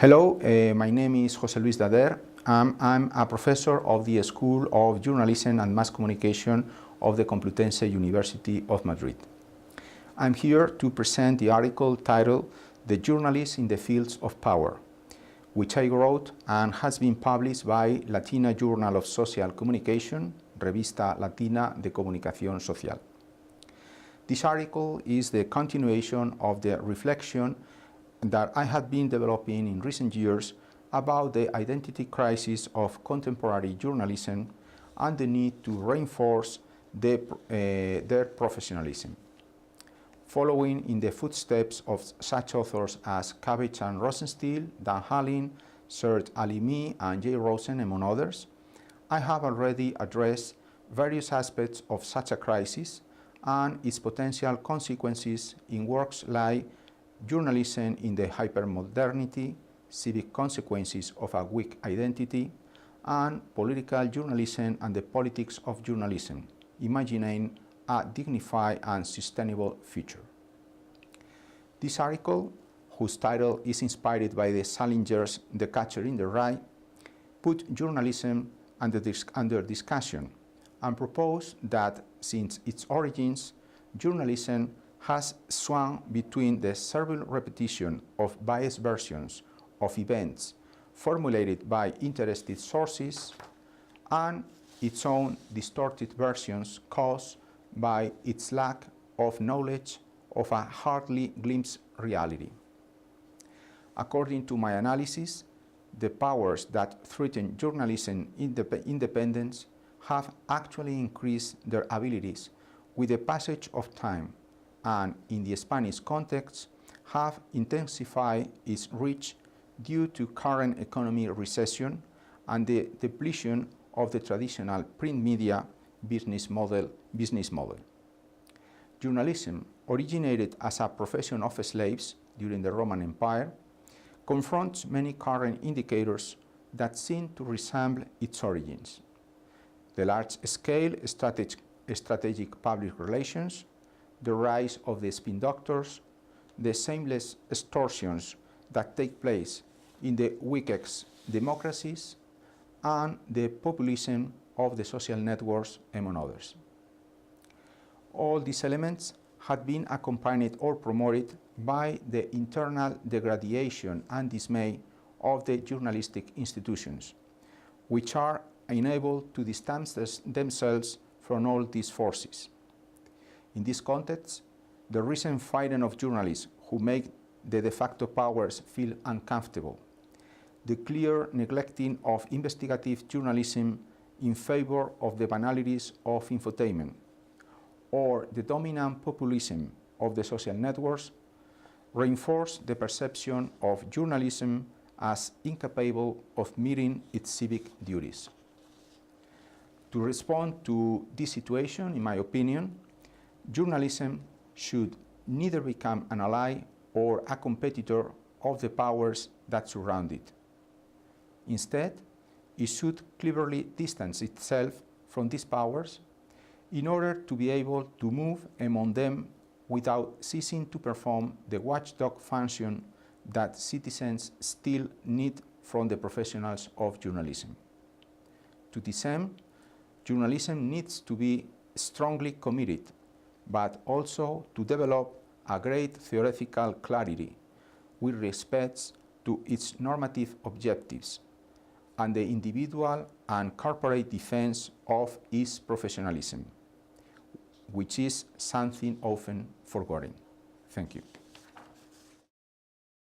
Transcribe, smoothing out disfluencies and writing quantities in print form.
Hello, my name is José Luis Dader. I'm a professor of the School of Journalism and Mass Communication of the Complutense University of Madrid. I'm here to present the article titled "The Journalist in the Fields of Power," which I wrote and has been published by Latina Journal of Social Communication, Revista Latina de Comunicación Social. This article is the continuation of the reflection that I have been developing in recent years about the identity crisis of contemporary journalism and the need to reinforce their professionalism. Following in the footsteps of such authors as Cabbage and Rosenstiel, Dan Hallin, Serge Alimi, and Jay Rosen, among others, I have already addressed various aspects of such a crisis and its potential consequences in works like Journalism in the Hypermodernity, Civic Consequences of a Weak Identity, and Political Journalism and the Politics of Journalism, Imagining a Dignified and Sustainable Future. This article, whose title is inspired by the Salinger's The Catcher in the Rye, put journalism under discussion and proposed that since its origins, journalism has swung between the servile repetition of biased versions of events formulated by interested sources and its own distorted versions caused by its lack of knowledge of a hardly glimpsed reality. According to my analysis, the powers that threaten journalism independence have actually increased their abilities with the passage of time, and in the Spanish context, have intensified its reach due to current economic recession and the depletion of the traditional print media business model. Journalism, originated as a profession of slaves during the Roman Empire, confronts many current indicators that seem to resemble its origins. The large-scale strategic public relations, the rise of the spin doctors, the shameless extortions that take place in the weakest democracies, and the populism of the social networks, among others. All these elements had been accompanied or promoted by the internal degradation and dismay of the journalistic institutions, which are unable to distance themselves from all these forces. In this context, the recent fighting of journalists who make the de facto powers feel uncomfortable, the clear neglecting of investigative journalism in favor of the banalities of infotainment, or the dominant populism of the social networks reinforce the perception of journalism as incapable of meeting its civic duties. To respond to this situation, in my opinion, journalism should neither become an ally or a competitor of the powers that surround it. Instead, it should cleverly distance itself from these powers in order to be able to move among them without ceasing to perform the watchdog function that citizens still need from the professionals of journalism. To this end, journalism needs to be strongly committed, but also to develop a great theoretical clarity with respect to its normative objectives and the individual and corporate defense of its professionalism, which is something often forgotten. Thank you.